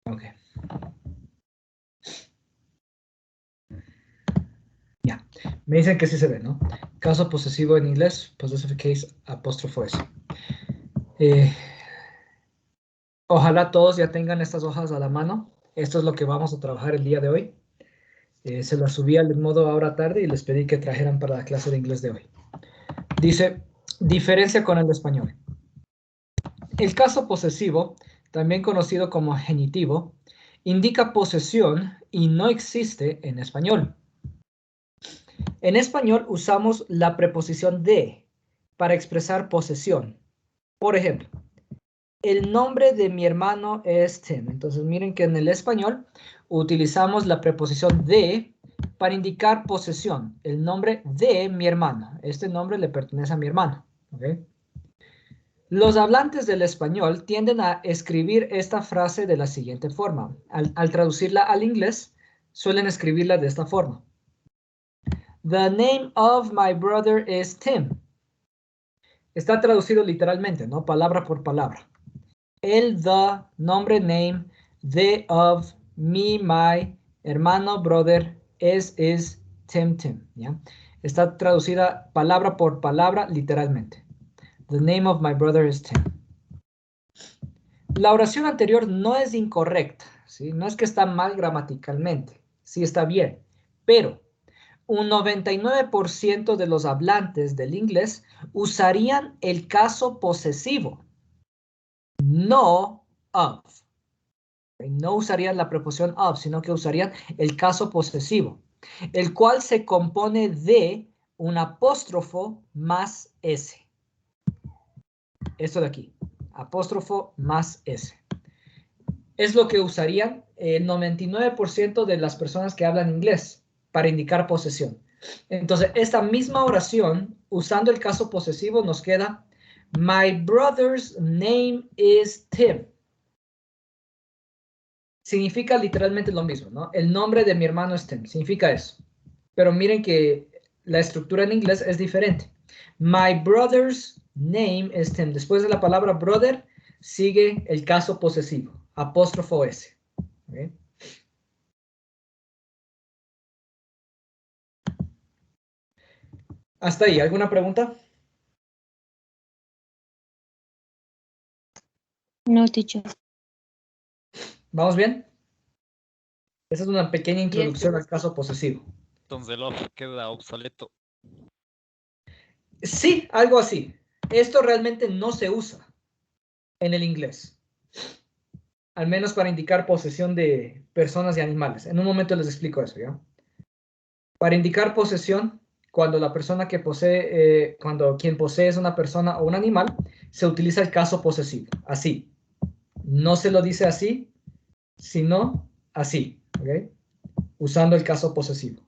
Ok. Ya. Me dicen que sí se ve, ¿no? Caso posesivo en inglés, possessive case, apóstrofo S. Ojalá todos ya tengan estas hojas a la mano. Esto es lo que vamos a trabajar el día de hoy. Se las subí al modo ahora tarde y les pedí que trajeran para la clase de inglés de hoy. Dice, diferencia con el español. El caso posesivo, también conocido como genitivo, indica posesión y no existe en español. En español usamos la preposición de para expresar posesión. Por ejemplo, el nombre de mi hermano es Tim. Entonces miren que en el español utilizamos la preposición de para indicar posesión. El nombre de mi hermano. Este nombre le pertenece a mi hermano. ¿Okay? Los hablantes del español tienden a escribir esta frase de la siguiente forma. Al traducirla al inglés, suelen escribirla de esta forma. The name of my brother is Tim. Está traducido literalmente, ¿no? Palabra por palabra. El, the, nombre, name, the, of, me, my, hermano, brother, is, Tim, Tim. ¿Ya? Está traducida palabra por palabra literalmente. The name of my brother is Tim. La oración anterior no es incorrecta, ¿sí? No es que está mal gramaticalmente, sí está bien, pero un 99% de los hablantes del inglés usarían el caso posesivo, no of. No usarían la preposición of, sino que usarían el caso posesivo, el cual se compone de un apóstrofo más S. Esto de aquí, apóstrofo más S. Es lo que usarían el 99% de las personas que hablan inglés para indicar posesión. Entonces, esta misma oración, usando el caso posesivo, nos queda, my brother's name is Tim. Significa literalmente lo mismo, ¿no? El nombre de mi hermano es Tim, significa eso. Pero miren que la estructura en inglés es diferente. My brother's name is Tim. Después de la palabra brother, sigue el caso posesivo, apóstrofo S. ¿Okay? Hasta ahí, ¿alguna pregunta? No, teacher. ¿Vamos bien? Esa es una pequeña introducción Yes. al caso posesivo. Entonces el of queda obsoleto. Sí, algo así. Esto realmente no se usa en el inglés. Al menos para indicar posesión de personas y animales. En un momento les explico eso, ¿ya? Para indicar posesión, cuando la persona que posee, cuando quien posee es una persona o un animal, se utiliza el caso posesivo. Así. No se lo dice así, sino así, ¿ok? Usando el caso posesivo.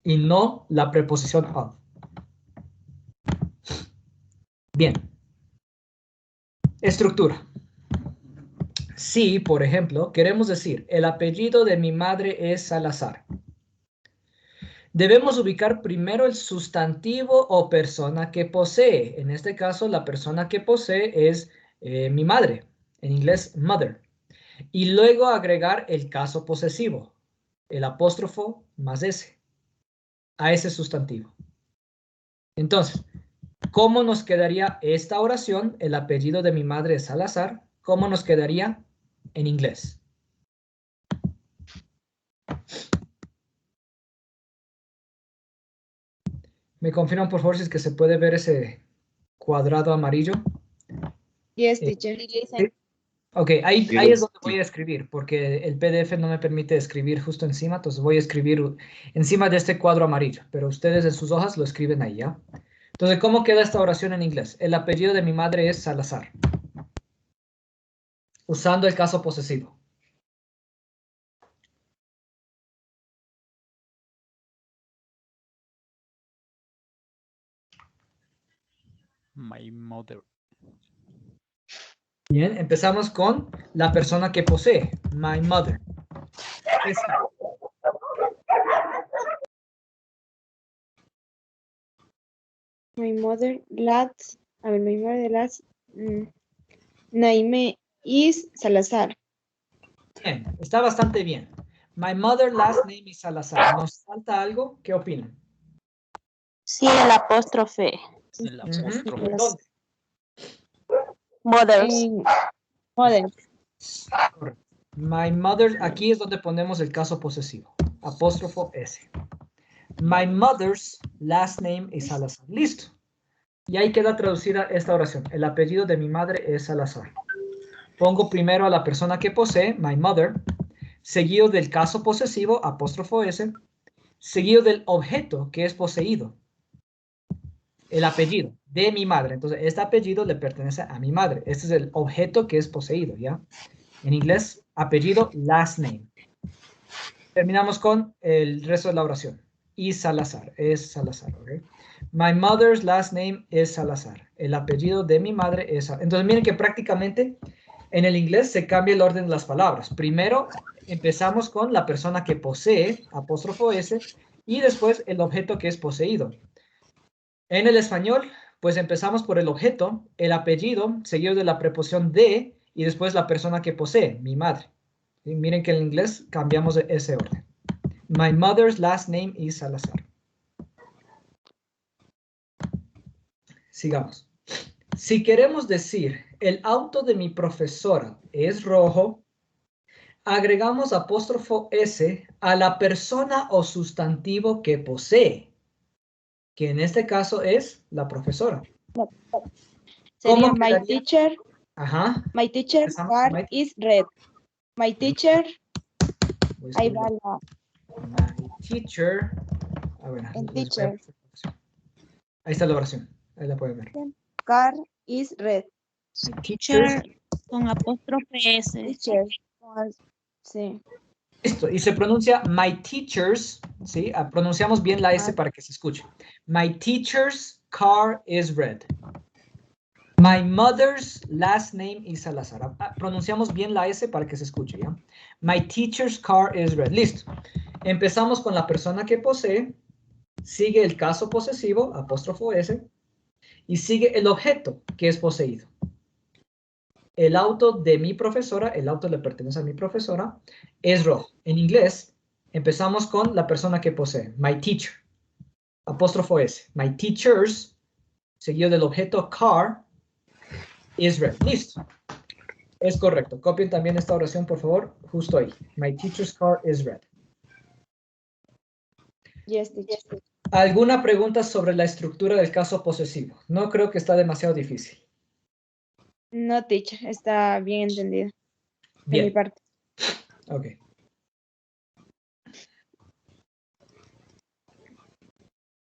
Y no la preposición of. Bien. Estructura. Si, por ejemplo, queremos decir, el apellido de mi madre es Salazar. Debemos ubicar primero el sustantivo o persona que posee. En este caso, la persona que posee es mi madre. En inglés, mother. Y luego agregar el caso posesivo. El apóstrofo más S. A ese sustantivo. Entonces, ¿cómo nos quedaría esta oración? El apellido de mi madre es Salazar. ¿Cómo nos quedaría en inglés? ¿Me confirman, por favor, si es que se puede ver ese cuadrado amarillo? Yes, teacher. ¿Sí? Ok, ahí es donde voy a escribir, porque el PDF no me permite escribir justo encima, entonces voy a escribir encima de este cuadro amarillo, pero ustedes en sus hojas lo escriben ahí, ¿ya? Entonces, ¿cómo queda esta oración en inglés? El apellido de mi madre es Salazar, usando el caso posesivo. My mother. Bien, empezamos con la persona que posee, my mother. Esta. My mother, Naime is Salazar. Bien, está bastante bien. My mother last name is Salazar. ¿Nos falta algo? ¿Qué opinan? Sí, el apóstrofe. El Ujú. apóstrofe. ¿Dónde? Mothers. Mothers. Correcto. My mother, aquí es donde ponemos el caso posesivo. Apóstrofo S. My mother's last name is Salazar. Listo. Y ahí queda traducida esta oración. El apellido de mi madre es Salazar. Pongo primero a la persona que posee, my mother, seguido del caso posesivo, apóstrofo S, seguido del objeto que es poseído. El apellido de mi madre. Entonces, este apellido le pertenece a mi madre. Este es el objeto que es poseído, ¿ya? En inglés, apellido, last name. Terminamos con el resto de la oración. Y Salazar, es Salazar, ¿ok? My mother's last name is Salazar. El apellido de mi madre es Salazar. Entonces, miren que prácticamente en el inglés se cambia el orden de las palabras. Primero empezamos con la persona que posee, apóstrofo S, y después el objeto que es poseído. En el español, pues empezamos por el objeto, el apellido, seguido de la preposición de, y después la persona que posee, mi madre. Y miren que en inglés cambiamos ese orden. My mother's last name is Salazar. Sigamos. Si queremos decir, el auto de mi profesora es rojo, agregamos apóstrofo S a la persona o sustantivo que posee, que en este caso es la profesora. Sería ¿Cómo my quedaría? teacher. Ajá. My teacher Empezamos car con my- is red. My teacher. Voy a Ahí escribir va la. my teacher. A ver, El les voy a- teacher. Ahí está la oración. Ahí la pueden ver. Car is red. My teacher's. Con apóstrofe S. Teacher. Sí. Listo. Y se pronuncia my teacher's. ¿Sí? Pronunciamos bien la S Ah. para que se escuche. My teacher's car is red. My mother's last name is Salazar. Pronunciamos bien la S para que se escuche, ¿ya? My teacher's car is red. Listo. Empezamos con la persona que posee, sigue el caso posesivo, apóstrofo S, y sigue el objeto que es poseído. El auto de mi profesora, el auto le pertenece a mi profesora, es rojo. En inglés, empezamos con la persona que posee, my teacher, apóstrofo S. My teacher's, seguido del objeto car, is red. Listo. Es correcto. Copien también esta oración, por favor, justo ahí. My teacher's car is red. Yes, teacher. ¿Alguna pregunta sobre la estructura del caso posesivo? No creo que está demasiado difícil. No, teacher. Está bien entendido. De mi Bien. parte. Ok.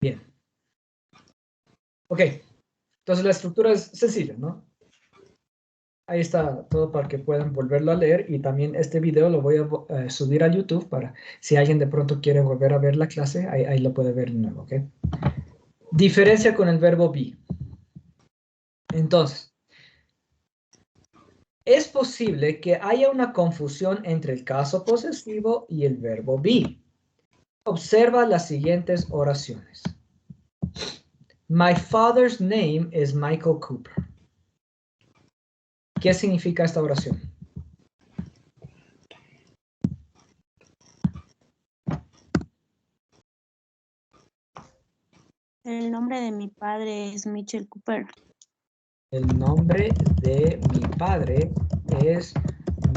Bien. Ok. Entonces la estructura es sencilla, ¿no? Ahí está todo para que puedan volverlo a leer y también este video lo voy a subir a YouTube para si alguien de pronto quiere volver a ver la clase, ahí lo puede ver de nuevo, ¿ok? Diferencia con el verbo be. Entonces, es posible que haya una confusión entre el caso posesivo y el verbo be. Observa las siguientes oraciones. My father's name is Michael Cooper. ¿Qué significa esta oración? El nombre de mi padre es Mitchell Cooper. El nombre de mi padre es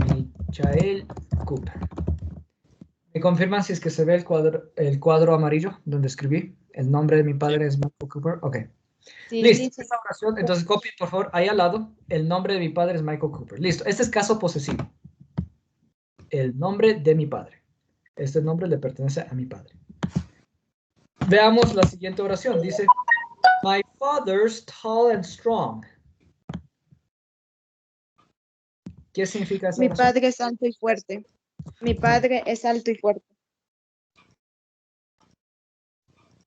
Michael Cooper. ¿Me confirman si es que se ve el cuadro amarillo donde escribí? El nombre de mi padre es Michael Cooper. Ok. Sí, Listo. dice. Esta oración, entonces copien por favor ahí al lado. El nombre de mi padre es Michael Cooper. Listo. Este es caso posesivo. El nombre de mi padre. Este nombre le pertenece a mi padre. Veamos la siguiente oración. Dice, my father's tall and strong. ¿Qué significa esa Mi oración? padre es alto y fuerte. Mi padre es alto y fuerte.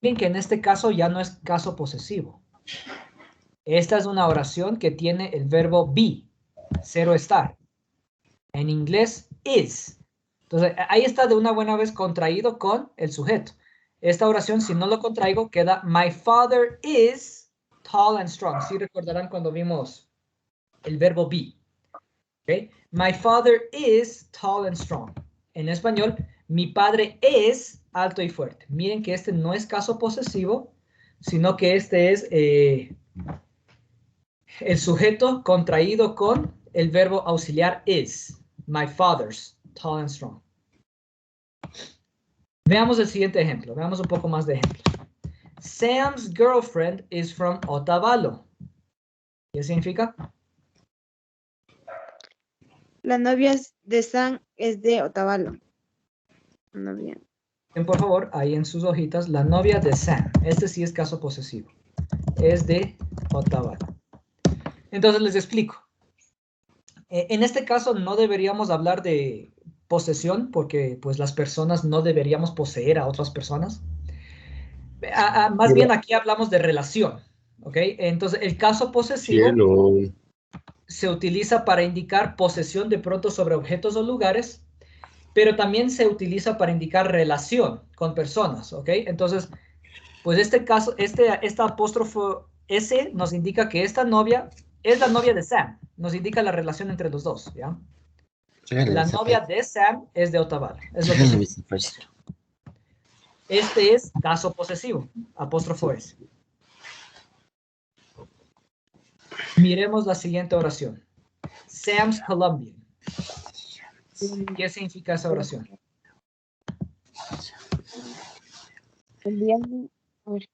Bien, que en este caso ya no es caso posesivo. Esta es una oración que tiene el verbo be, cero estar. En inglés, is. Entonces, ahí está de una buena vez contraído con el sujeto. Esta oración, si no lo contraigo, queda my father is tall and strong. Sí recordarán cuando vimos el verbo be. Okay. My father is tall and strong. En español, mi padre es alto y fuerte. Miren que este no es caso posesivo, sino que este es el sujeto contraído con el verbo auxiliar is. My father's tall and strong. Veamos el siguiente ejemplo. Veamos un poco más de ejemplos. Sam's girlfriend is from Otavalo. ¿Qué significa? La novia de Sam es de Otavalo. Novia. Por favor, ahí en sus hojitas, la novia de Sam. Este sí es caso posesivo. Es de Otavalo. Entonces les explico. En este caso no deberíamos hablar de posesión porque pues las personas no deberíamos poseer a otras personas. Más bien aquí hablamos de relación. ¿Ok? Entonces el caso posesivo se utiliza para indicar posesión de pronto sobre objetos o lugares, pero también se utiliza para indicar relación con personas, ¿ok? Entonces, pues este caso, esta apóstrofo S nos indica que esta novia es la novia de Sam, nos indica la relación entre los dos, ¿ya? La novia de Sam es de Otavalo, es lo que se... Este es caso posesivo, apóstrofo S. Miremos la siguiente oración. Sam's Colombian. ¿Qué significa esa oración? Colombiano. A ver.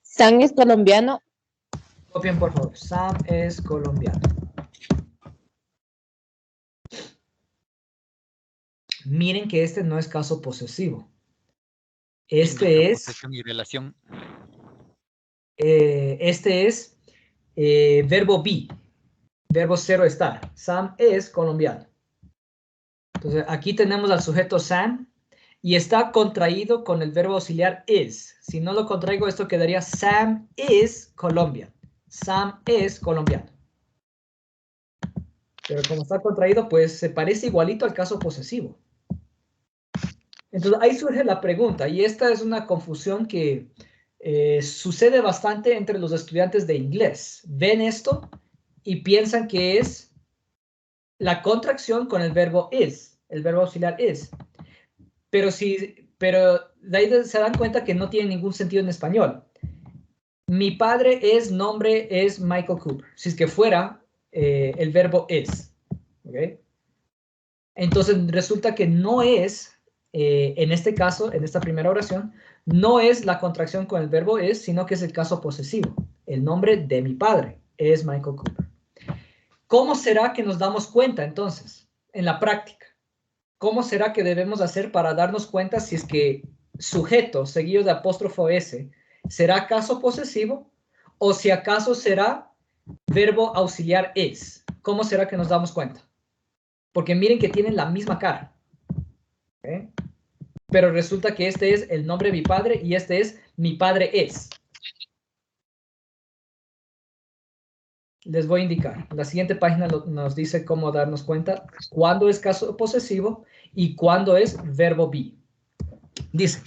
Sam es colombiano. Copien, por favor. Sam es colombiano. Miren que este no es caso posesivo. Este es... Posesión y relación. Este es verbo be. Verbo cero estar. Sam es colombiano. Entonces, aquí tenemos al sujeto Sam y está contraído con el verbo auxiliar is. Si no lo contraigo, esto quedaría Sam is Colombian. Sam es colombiano. Pero como está contraído, pues se parece igualito al caso posesivo. Entonces, ahí surge la pregunta, y esta es una confusión que sucede bastante entre los estudiantes de inglés. Ven esto y piensan que es la contracción con el verbo is, el verbo auxiliar is. Pero de ahí se dan cuenta que no tiene ningún sentido en español. Mi padre es nombre, es Michael Cooper. Si es que fuera el verbo is. ¿Okay? Entonces resulta que no es, en este caso, en esta primera oración, no es la contracción con el verbo es, sino que es el caso posesivo. El nombre de mi padre es Michael Cooper. ¿Cómo será que nos damos cuenta entonces en la práctica? ¿Cómo será que debemos hacer para darnos cuenta si es que sujeto seguido de apóstrofo S será caso posesivo o si acaso será verbo auxiliar es? ¿Cómo será que nos damos cuenta? Porque miren que tienen la misma cara. ¿Okay? Pero resulta que este es el nombre de mi padre y este es mi padre es. Les voy a indicar. La siguiente página nos dice cómo darnos cuenta cuándo es caso posesivo y cuándo es verbo be. Dice,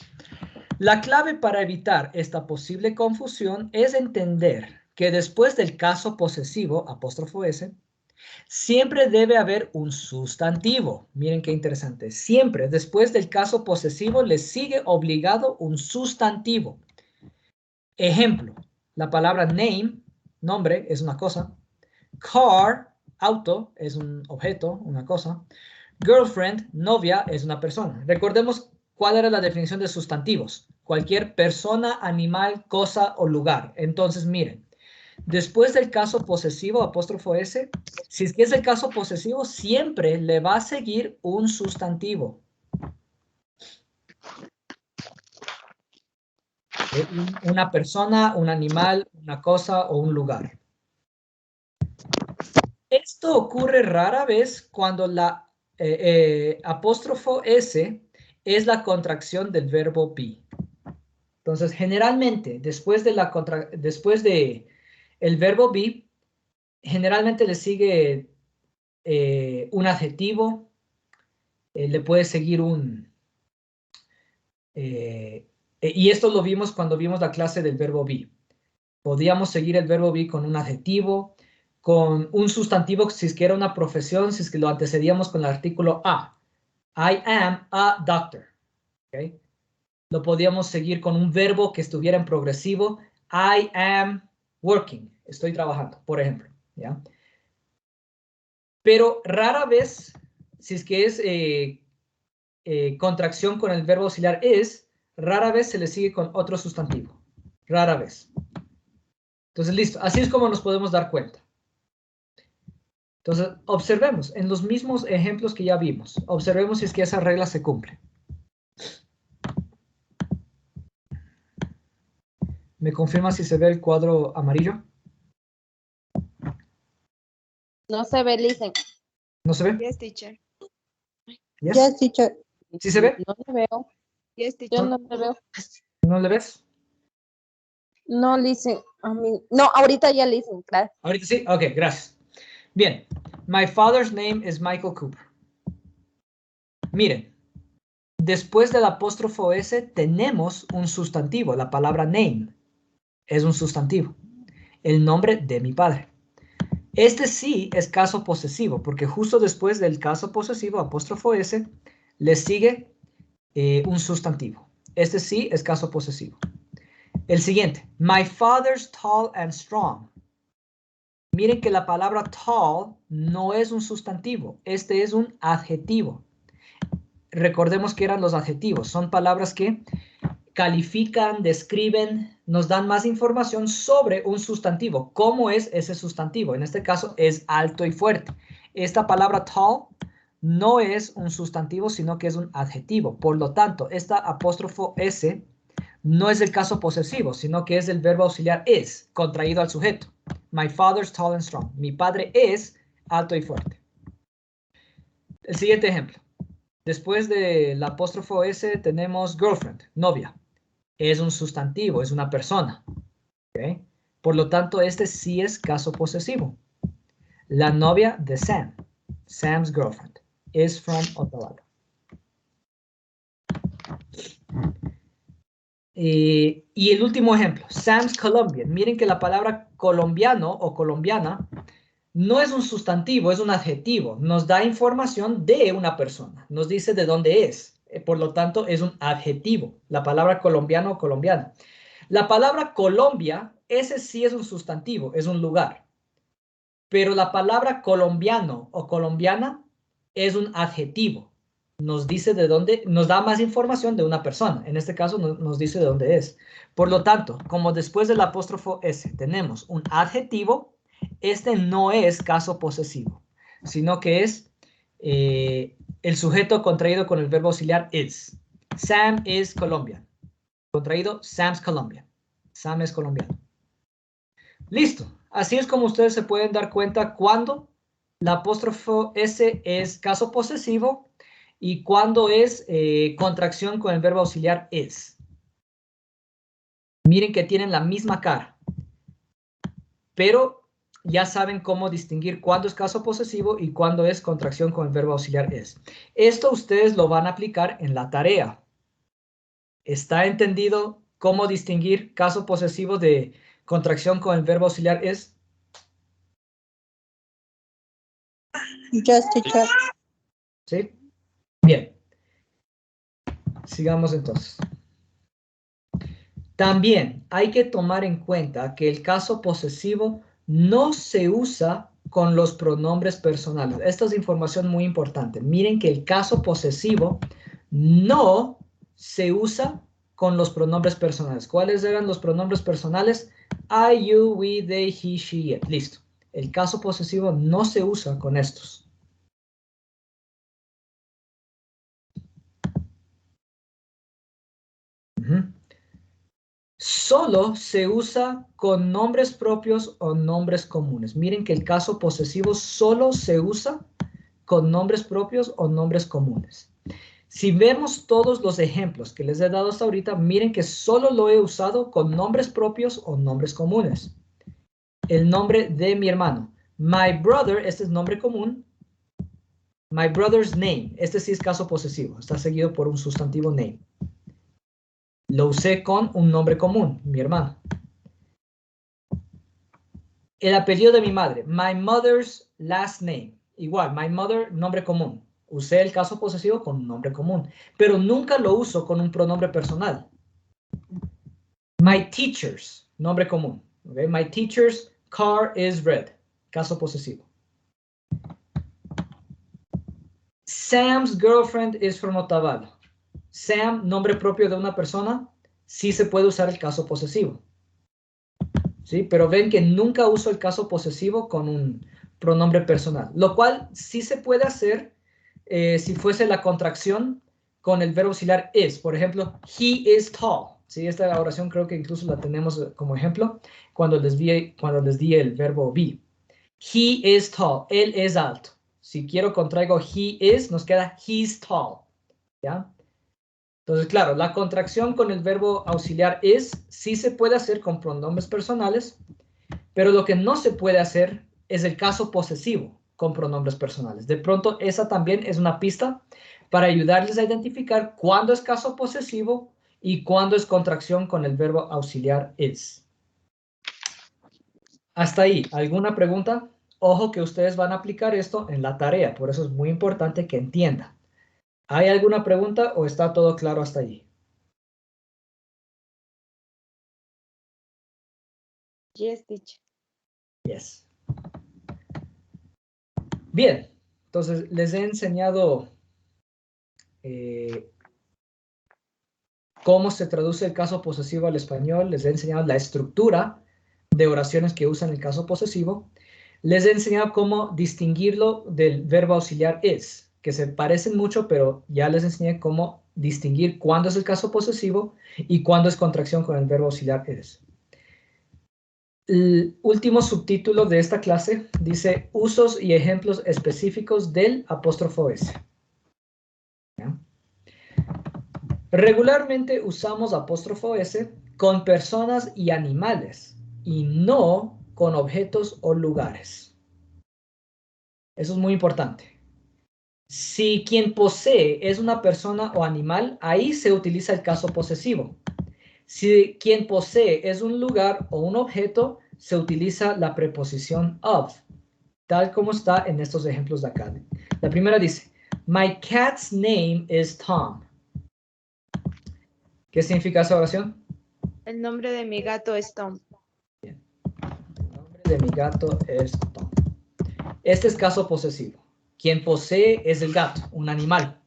la clave para evitar esta posible confusión es entender que después del caso posesivo, apóstrofo S, siempre debe haber un sustantivo. Miren qué interesante. Siempre después del caso posesivo le sigue obligado un sustantivo. Ejemplo, la palabra name, nombre, es una cosa. Car, auto, es un objeto, una cosa. Girlfriend, novia, es una persona. Recordemos cuál era la definición de sustantivos. Cualquier persona, animal, cosa o lugar. Entonces, miren. Después del caso posesivo, apóstrofo S, si es que es el caso posesivo, siempre le va a seguir un sustantivo. Una persona, un animal, una cosa o un lugar. Esto ocurre rara vez cuando la apóstrofo S es la contracción del verbo be. Entonces, generalmente, después de el verbo be, generalmente le sigue un adjetivo, le puede seguir Y esto lo vimos cuando vimos la clase del verbo be. Podíamos seguir el verbo be con un adjetivo, con un sustantivo si es que era una profesión, si es que lo antecedíamos con el artículo a. I am a doctor. ¿Okay? Lo podíamos seguir con un verbo que estuviera en progresivo. I am working. Estoy trabajando, por ejemplo. ¿Ya? Pero rara vez, si es que es contracción con el verbo auxiliar is, rara vez se le sigue con otro sustantivo. Rara vez. Entonces, listo. Así es como nos podemos dar cuenta. Entonces, observemos en los mismos ejemplos que ya vimos. Observemos si es que esa regla se cumple. ¿Me confirma si se ve el cuadro amarillo? No se ve, listen. ¿No se ve? Yes, teacher. Yes. Yes, teacher. ¿Sí se ve? No le veo. Yes, Yo teacher. no le veo. ¿No le ves? No, listen. No, ahorita ya listen, claro. Ahorita sí. Ok, gracias. Bien. My father's name is Michael Cooper. Miren. Después del apóstrofo S tenemos un sustantivo. La palabra name es un sustantivo. El nombre de mi padre. Este sí es caso posesivo, porque justo después del caso posesivo, apóstrofo S, le sigue un sustantivo. Este sí es caso posesivo. El siguiente. My father's tall and strong. Miren que la palabra tall no es un sustantivo. Este es un adjetivo. Recordemos que eran los adjetivos. Son palabras que califican, describen, nos dan más información sobre un sustantivo. ¿Cómo es ese sustantivo? En este caso es alto y fuerte. Esta palabra tall no es un sustantivo, sino que es un adjetivo. Por lo tanto, esta apóstrofo S no es el caso posesivo, sino que es el verbo auxiliar is, contraído al sujeto. My father's tall and strong. Mi padre es alto y fuerte. El siguiente ejemplo. Después del apóstrofo S tenemos girlfriend, novia. Es un sustantivo, es una persona. ¿Okay? Por lo tanto, este sí es caso posesivo. La novia de Sam, Sam's girlfriend, is from Otavalo. Y el último ejemplo, Sam's Colombian. Miren que la palabra colombiano o colombiana no es un sustantivo, es un adjetivo. Nos da información de una persona. Nos dice de dónde es. Por lo tanto, es un adjetivo. La palabra colombiano o colombiana. La palabra Colombia, ese sí es un sustantivo, es un lugar. Pero la palabra colombiano o colombiana es un adjetivo. Nos dice de dónde, nos da más información de una persona. En este caso nos dice de dónde es. Por lo tanto, como después del apóstrofo S tenemos un adjetivo, este no es caso posesivo, sino que es el sujeto contraído con el verbo auxiliar is. Sam is Colombian. Contraído, Sam's Colombian. Sam es colombiano. Listo. Así es como ustedes se pueden dar cuenta cuando la apóstrofo S es caso posesivo y cuando es contracción con el verbo auxiliar is. Miren que tienen la misma cara, pero ya saben cómo distinguir cuándo es caso posesivo y cuándo es contracción con el verbo auxiliar is. Esto ustedes lo van a aplicar en la tarea. ¿Está entendido cómo distinguir caso posesivo de contracción con el verbo auxiliar is? Yes, teacher. ¿Sí? Bien. Sigamos entonces. También hay que tomar en cuenta que el caso posesivo no se usa con los pronombres personales. Esta es información muy importante. Miren que el caso posesivo no se usa con los pronombres personales. ¿Cuáles eran los pronombres personales? I, you, we, they, he, she, it. Listo. El caso posesivo no se usa con estos. Solo se usa con nombres propios o nombres comunes. Miren que el caso posesivo solo se usa con nombres propios o nombres comunes. Si vemos todos los ejemplos que les he dado hasta ahorita, miren que solo lo he usado con nombres propios o nombres comunes. El nombre de mi hermano. My brother, este es nombre común. My brother's name, este sí es caso posesivo. Está seguido por un sustantivo name. Lo usé con un nombre común, mi hermano. El apellido de mi madre, my mother's last name. Igual, my mother, nombre común. Usé el caso posesivo con un nombre común, pero nunca lo uso con un pronombre personal. My teacher's, nombre común. Okay? My teacher's car is red, caso posesivo. Sam's girlfriend is from Otavalo. Sam, nombre propio de una persona, sí se puede usar el caso posesivo. ¿Sí? Pero ven que nunca uso el caso posesivo con un pronombre personal, lo cual sí se puede hacer si fuese la contracción con el verbo auxiliar is. Por ejemplo, he is tall. ¿Sí? Esta oración creo que incluso la tenemos como ejemplo cuando les di el verbo be. He is tall. Él es alto. Si quiero contraigo he is, nos queda he's tall. ¿Ya? Entonces, claro, la contracción con el verbo auxiliar is sí se puede hacer con pronombres personales, pero lo que no se puede hacer es el caso posesivo con pronombres personales. De pronto, esa también es una pista para ayudarles a identificar cuándo es caso posesivo y cuándo es contracción con el verbo auxiliar is. Hasta ahí, ¿alguna pregunta? Ojo que ustedes van a aplicar esto en la tarea, por eso es muy importante que entiendan. ¿Hay alguna pregunta o está todo claro hasta allí? Yes, teacher. Yes. Bien, entonces les he enseñado cómo se traduce el caso posesivo al español, les he enseñado la estructura de oraciones que usan el caso posesivo, les he enseñado cómo distinguirlo del verbo auxiliar is, que se parecen mucho, pero ya les enseñé cómo distinguir cuándo es el caso posesivo y cuándo es contracción con el verbo auxiliar is. El último subtítulo de esta clase dice usos y ejemplos específicos del apóstrofo S. ¿Ya? Regularmente usamos apóstrofo S con personas y animales y no con objetos o lugares. Eso es muy importante. Si quien posee es una persona o animal, ahí se utiliza el caso posesivo. Si quien posee es un lugar o un objeto, se utiliza la preposición of, tal como está en estos ejemplos de acá. La primera dice, my cat's name is Tom. ¿Qué significa esa oración? El nombre de mi gato es Tom. Bien. El nombre de mi gato es Tom. Este es caso posesivo. Quien posee es el gato, un animal.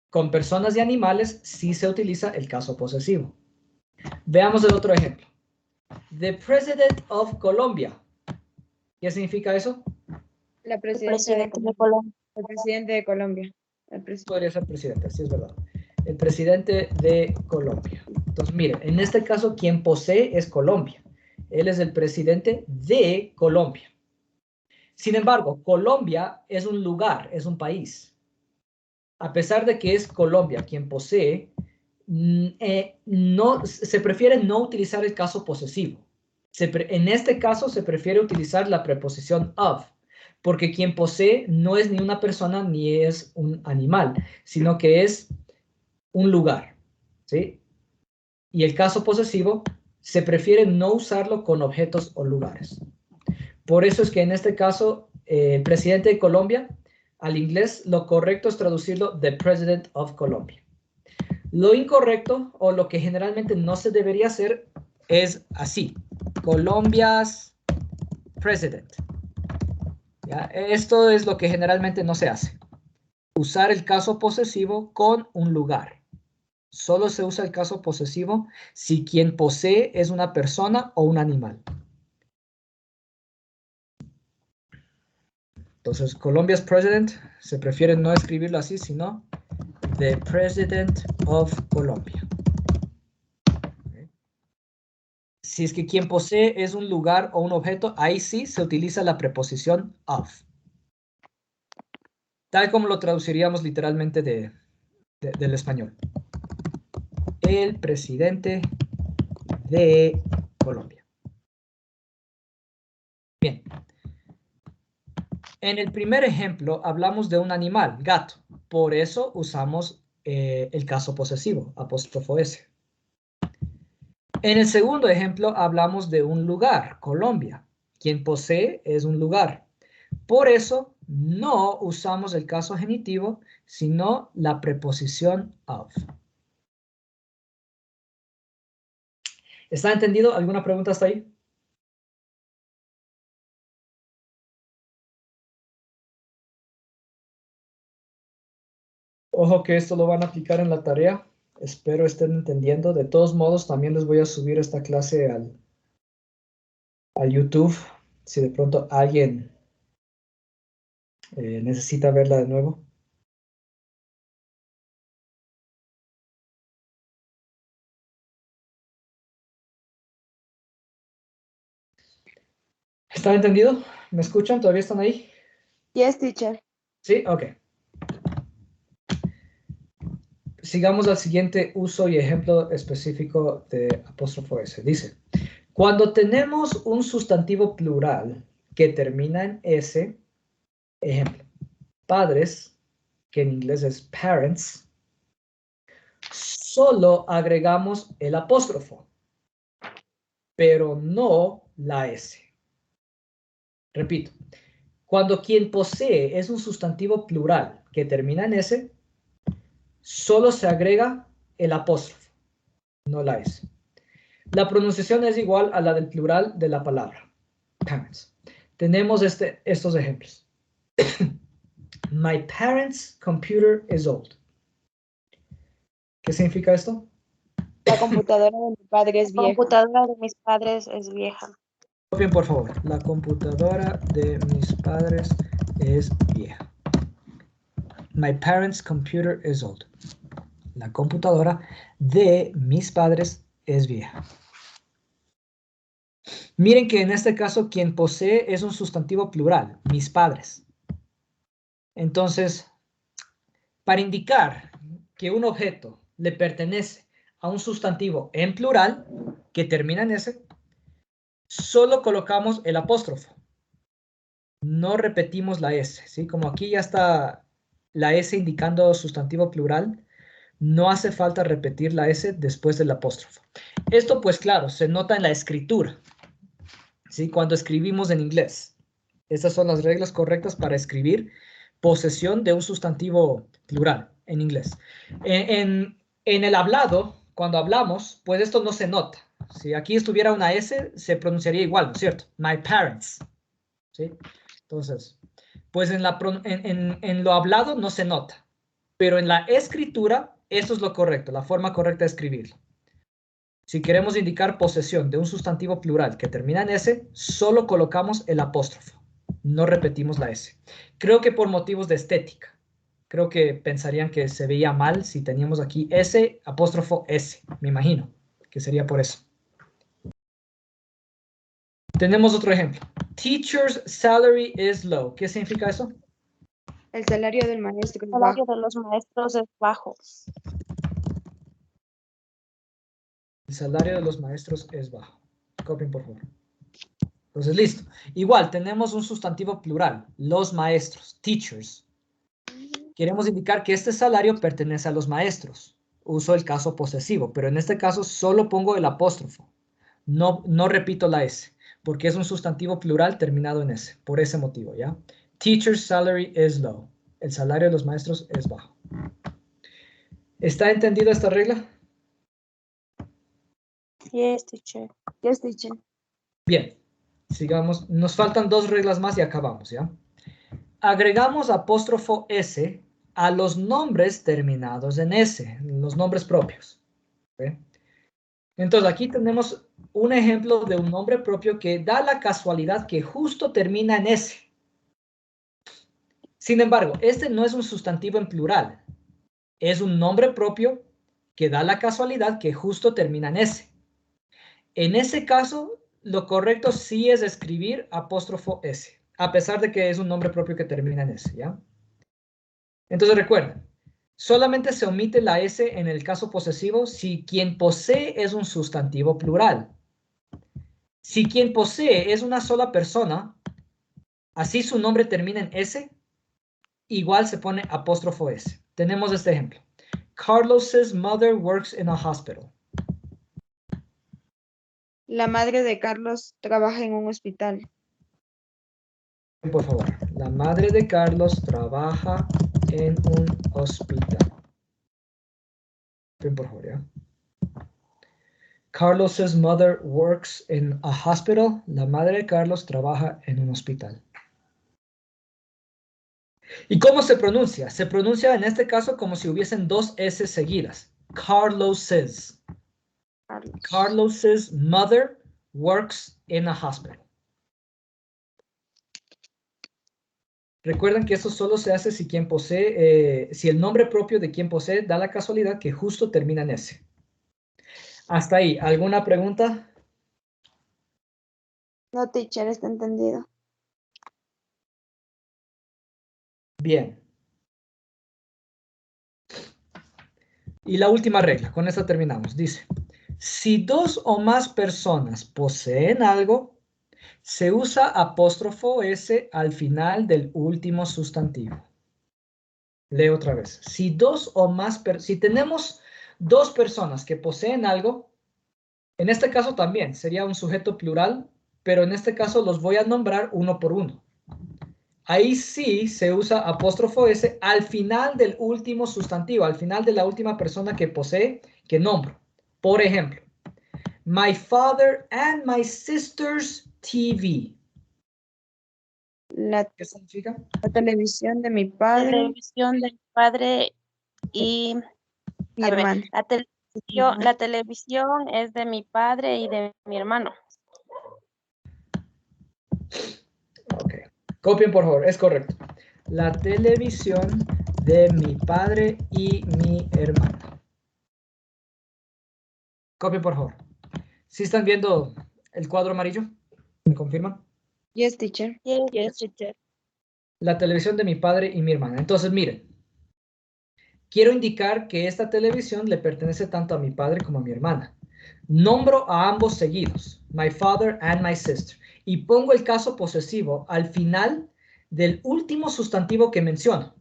Con personas y animales sí se utiliza el caso posesivo. Veamos el otro ejemplo. The President of Colombia. ¿Qué significa eso? La El presidenta de presidente de Colombia. El presidente de Colombia. Podría ser presidente, sí es verdad. El presidente de Colombia. Entonces, miren, en este caso, quien posee es Colombia. Él es el presidente de Colombia. Sin embargo, Colombia es un lugar, es un país. A pesar de que es Colombia quien posee, se prefiere no utilizar el caso posesivo. En este caso se prefiere utilizar la preposición of, porque quien posee no es ni una persona ni es un animal, sino que es un lugar, ¿sí? Y el caso posesivo se prefiere no usarlo con objetos o lugares. Por eso es que en este caso, el presidente de Colombia, al inglés, lo correcto es traducirlo the President of Colombia. Lo incorrecto, o lo que generalmente no se debería hacer, es así. Colombia's President. ¿Ya? Esto es lo que generalmente no se hace. Usar el caso posesivo con un lugar. Solo se usa el caso posesivo si quien posee es una persona o un animal. Entonces, Colombia's President, se prefiere no escribirlo así, sino the President of Colombia. Okay. Si es que quien posee es un lugar o un objeto, ahí sí se utiliza la preposición of. Tal como lo traduciríamos literalmente del español. El presidente de Colombia. Bien. En el primer ejemplo hablamos de un animal, gato. Por eso usamos el caso posesivo, apóstrofo S. En el segundo ejemplo hablamos de un lugar, Colombia. Quien posee es un lugar. Por eso no usamos el caso genitivo, sino la preposición of. ¿Está entendido? ¿Alguna pregunta hasta ahí? Ojo que esto lo van a aplicar en la tarea. Espero estén entendiendo. De todos modos, también les voy a subir esta clase al YouTube. Si de pronto alguien necesita verla de nuevo. ¿Está entendido? ¿Me escuchan? ¿Todavía están ahí? Yes, teacher. Sí, ok. Sigamos al siguiente uso y ejemplo específico de apóstrofo S. Dice, cuando tenemos un sustantivo plural que termina en S, ejemplo, padres, que en inglés es parents, solo agregamos el apóstrofo, pero no la S. Repito, cuando quien posee es un sustantivo plural que termina en S, solo se agrega el apóstrofo, no la S. La pronunciación es igual a la del plural de la palabra, parents. Tenemos estos ejemplos. My parents' computer is old. ¿Qué significa esto? La computadora de mi padre es La vieja. computadora de mis padres es vieja. Copien, por favor. La computadora de mis padres es vieja. My parents' computer is old. La computadora de mis padres es vieja. Miren que en este caso quien posee es un sustantivo plural, mis padres. Entonces, para indicar que un objeto le pertenece a un sustantivo en plural que termina en S, solo colocamos el apóstrofo. No repetimos la S, ¿sí? Como aquí ya está la S indicando sustantivo plural, no hace falta repetir la S después del apóstrofo. Esto, pues claro, se nota en la escritura, ¿sí? Cuando escribimos en inglés. Estas son las reglas correctas para escribir posesión de un sustantivo plural en inglés. En el hablado, cuando hablamos, pues esto no se nota. Si aquí estuviera una S, se pronunciaría igual, ¿no es cierto? My parents, ¿sí? Entonces, pues en lo hablado no se nota, pero en la escritura, esto es lo correcto, la forma correcta de escribirlo. Si queremos indicar posesión de un sustantivo plural que termina en S, solo colocamos el apóstrofo. No repetimos la S. Creo que por motivos de estética. Creo que pensarían que se veía mal si teníamos aquí S, apóstrofo S. Me imagino que sería por eso. Tenemos otro ejemplo. Teacher's salary is low. ¿Qué significa eso? El salario del maestro El es salario bajo. de los maestros es bajo. El salario de los maestros es bajo. Copien, por favor. Entonces, listo. Igual, tenemos un sustantivo plural. Los maestros, teachers. Queremos indicar que este salario pertenece a los maestros. Uso el caso posesivo, pero en este caso solo pongo el apóstrofo. No repito la S, porque es un sustantivo plural terminado en S. Por ese motivo, ¿ya? Teacher's salary is low. El salario de los maestros es bajo. ¿Está entendida esta regla? Yes, teacher. Yes, teacher. Bien, sigamos. Nos faltan dos reglas más y acabamos, ¿ya? Agregamos apóstrofo S a los nombres terminados en S, los nombres propios. ¿Okay? Entonces, aquí tenemos un ejemplo de un nombre propio que da la casualidad que justo termina en S. Sin embargo, este no es un sustantivo en plural. Es un nombre propio que da la casualidad que justo termina en S. En ese caso, lo correcto sí es escribir apóstrofo S, a pesar de que es un nombre propio que termina en S, ¿ya? Entonces recuerden, solamente se omite la S en el caso posesivo si quien posee es un sustantivo plural. Si quien posee es una sola persona, así su nombre termina en S, igual se pone apóstrofo S. Tenemos este ejemplo. Carlos's mother works in a hospital. La madre de Carlos trabaja en un hospital. Por favor. La madre de Carlos trabaja en un hospital. Por favor, ¿ya? Carlos's mother works in a hospital. La madre de Carlos trabaja en un hospital. ¿Y cómo se pronuncia? Se pronuncia en este caso como si hubiesen dos S seguidas. Carlos's. Carlos. Carlos's mother works in a hospital. Recuerden que eso solo se hace si quien posee, si el nombre propio de quien posee da la casualidad que justo termina en S. Hasta ahí, ¿alguna pregunta? No, teacher, está entendido. Bien. Y la última regla, con esta terminamos. Dice, si dos o más personas poseen algo, se usa apóstrofo S al final del último sustantivo. Leo otra vez. Si tenemos dos personas que poseen algo, en este caso también sería un sujeto plural, pero en este caso los voy a nombrar uno por uno. Ahí sí se usa apóstrofo S al final del último sustantivo, al final de la última persona que posee, que nombro. Por ejemplo, my father and my sister's TV. ¿Qué significa? La televisión de mi La padre televisión de mi padre y mi a ver, hermano. la televisión es de mi padre y de mi hermano. Ok. Copien, por favor. Es correcto. La televisión de mi padre y mi hermano. Copien, por favor. ¿Sí están viendo el cuadro amarillo? ¿Me confirman? Yes, teacher. Yes, teacher. La televisión de mi padre y mi hermana. Entonces, miren. Quiero indicar que esta televisión le pertenece tanto a mi padre como a mi hermana. Nombro a ambos seguidos, my father and my sister, y pongo el caso posesivo al final del último sustantivo que menciono.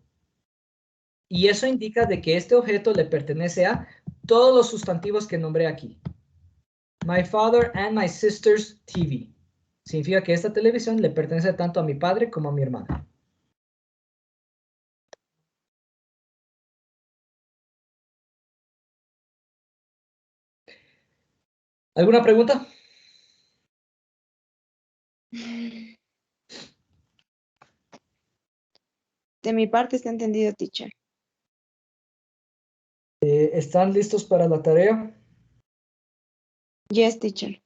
Y eso indica de que este objeto le pertenece a todos los sustantivos que nombré aquí. My father and my sister's TV. Significa que esta televisión le pertenece tanto a mi padre como a mi hermana. ¿Alguna pregunta? De mi parte está entendido, teacher. ¿Están listos para la tarea? Yes, teacher.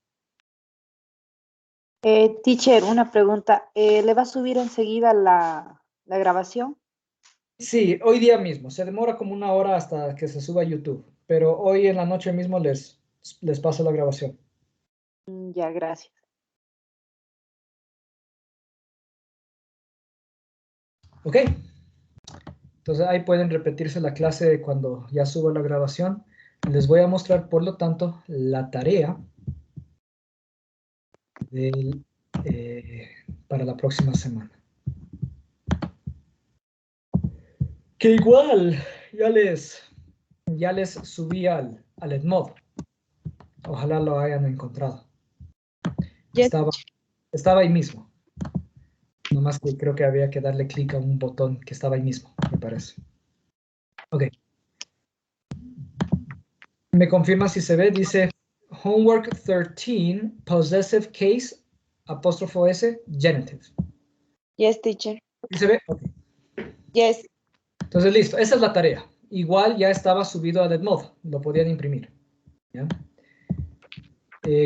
Teacher, una pregunta. ¿Le va a subir enseguida la grabación? Sí, hoy día mismo. Se demora como 1 hora hasta que se suba a YouTube. Pero hoy en la noche mismo les paso la grabación. Ya, gracias. ¿Ok? Entonces ahí pueden repetirse la clase cuando ya suba la grabación. Les voy a mostrar, por lo tanto, la tarea para la próxima semana. Que igual ya les subí al Edmodo. Ojalá lo hayan encontrado. Yes. Estaba ahí mismo. Nomás que creo que había que darle clic a un botón que estaba ahí mismo, me parece. Ok. Me confirma si se ve, dice Homework 13, Possessive Case, apóstrofo S, Genitive. Yes, teacher. ¿Sí se ve? Ok. Yes. Entonces, listo. Esa es la tarea. Igual ya estaba subido a Edmodo. Lo podían imprimir. ¿Ya?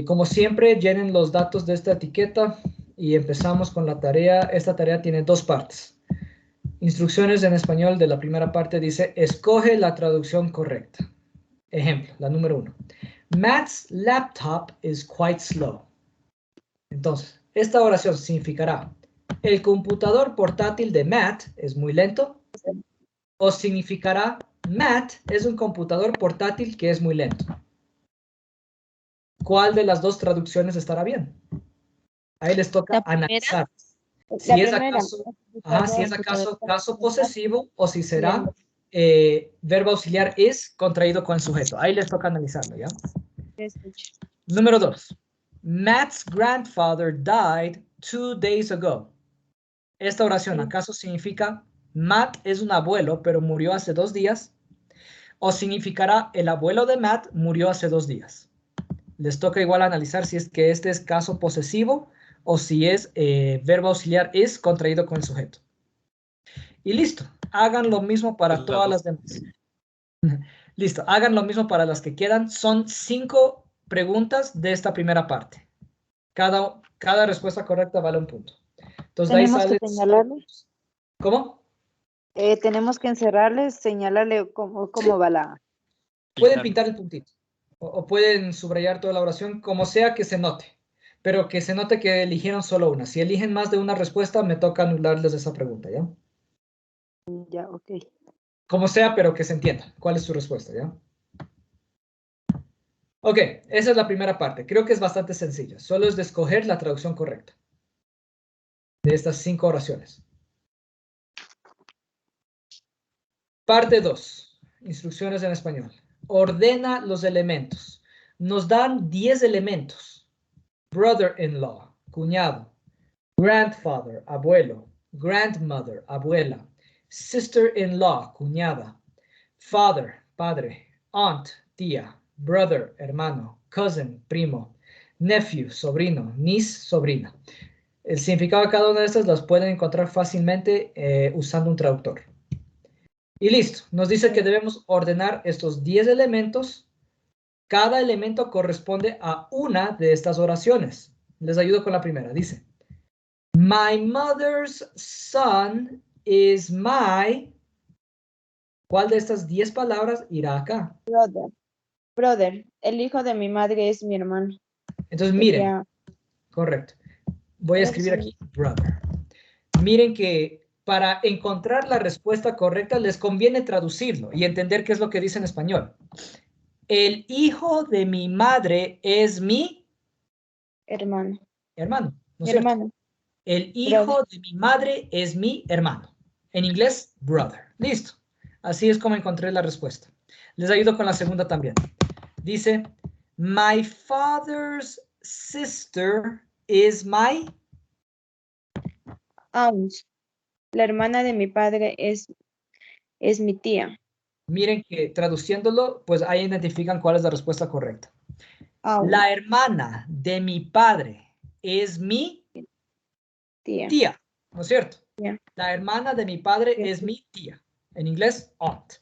Como siempre, llenen los datos de esta etiqueta y empezamos con la tarea. Esta tarea tiene 2 partes. Instrucciones en español de la primera parte dice, escoge la traducción correcta. Ejemplo, la número 1. Matt's laptop is quite slow. Entonces, esta oración significará, el computador portátil de Matt es muy lento, o significará, Matt es un computador portátil que es muy lento. ¿Cuál de las dos traducciones estará bien? Ahí les toca La primera. analizar. La Si es primera. acaso caso posesivo o si será verbo auxiliar is contraído con sujeto. Ahí les toca analizarlo, ¿ya? Yes, teacher. Número 2. Matt's grandfather died 2 days ago. Esta oración, ¿acaso significa Matt es un abuelo, pero murió hace 2 días? ¿O significará el abuelo de Matt murió hace 2 días? Les toca igual analizar si es que este es caso posesivo o si es verbo auxiliar is contraído con el sujeto. Y listo. Hagan lo mismo para todas las demás. Listo. Hagan lo mismo para las que quedan. Son 5 preguntas de esta primera parte. Cada respuesta correcta vale un punto. Entonces, de ahí Tenemos sale... que señalarles. ¿Cómo? Tenemos que encerrarles, señalarle cómo va la... Pueden pintar el puntito. O pueden subrayar toda la oración, como sea que se note. Pero que se note que eligieron solo una. Si eligen más de una respuesta, me toca anularles esa pregunta, ¿ya? Ya, ok. Como sea, pero que se entienda cuál es su respuesta, ¿ya? Ok, esa es la primera parte. Creo que es bastante sencilla. Solo es de escoger la traducción correcta de estas 5 oraciones. Parte 2. Instrucciones en español. Ordena los elementos. Nos dan 10 elementos. Brother-in-law, cuñado. Grandfather, abuelo. Grandmother, abuela. Sister-in-law, cuñada. Father, padre. Aunt, tía. Brother, hermano. Cousin, primo. Nephew, sobrino. Niece, sobrina. El significado de cada una de estas las pueden encontrar fácilmente usando un traductor. Y listo. Nos dice que debemos ordenar estos 10 elementos. Cada elemento corresponde a una de estas oraciones. Les ayudo con la primera. Dice, my mother's son is my... ¿Cuál de estas 10 palabras irá acá? Brother, el hijo de mi madre es mi hermano. Entonces, miren. Sería- Correcto. Voy a escribir aquí, brother. Miren que para encontrar la respuesta correcta les conviene traducirlo y entender qué es lo que dice en español. El hijo de mi madre es mi Hermano. hermano, ¿no es Mi cierto? hermano. El hijo de mi madre es mi hermano. En inglés, brother. Listo. Así es como encontré la respuesta. Les ayudo con la segunda también. Dice, my father's sister is my... Aunt. La hermana de mi padre es mi tía. Miren que traduciéndolo, pues ahí identifican cuál es la respuesta correcta. Aunt. La hermana de mi padre es mi tía, ¿no es cierto? Tía. La hermana de mi padre Sí. es mi tía. En inglés, aunt.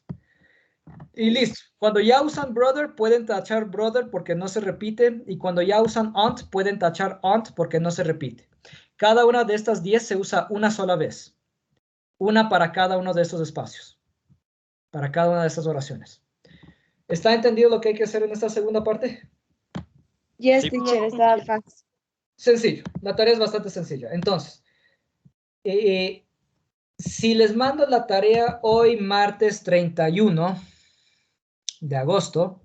Y listo. Cuando ya usan brother, pueden tachar brother porque no se repite. Y cuando ya usan aunt, pueden tachar aunt porque no se repite. Cada una de estas 10 se usa una sola vez. Una para cada uno de estos espacios. Para cada una de estas oraciones. ¿Está entendido lo que hay que hacer en esta segunda parte? Yes, Sí. teacher, está fácil. Sencillo. La tarea es bastante sencilla. Entonces, si les mando la tarea hoy, martes 31 de agosto,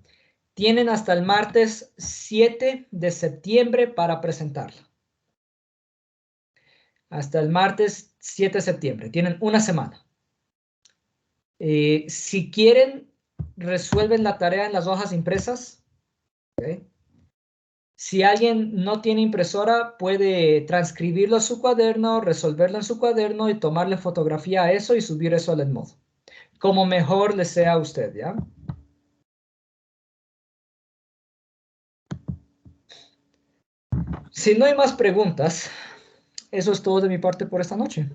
tienen hasta el martes 7 de septiembre para presentarla. Hasta el martes 7 de septiembre. Tienen una semana. Si quieren, resuelven la tarea en las hojas impresas. ¿Okay? Si alguien no tiene impresora, puede transcribirlo a su cuaderno, resolverlo en su cuaderno y tomarle fotografía a eso y subir eso al Edmodo. Como mejor le sea a usted, ¿ya? Si no hay más preguntas, eso es todo de mi parte por esta noche.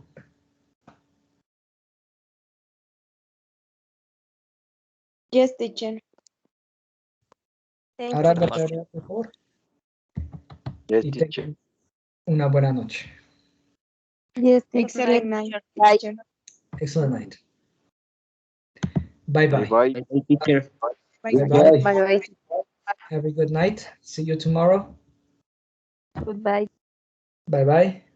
Yes, teacher. Thank Hará you, la teacher. tarea, por favor. Yes, Y teacher. tengan una buena noche. Yes, Excellent night, night, Bye. teacher. Excellent night. Bye bye. Bye. Bye, teacher. Bye. Bye bye. Bye bye. Have a good night. See you tomorrow. Goodbye. Bye bye.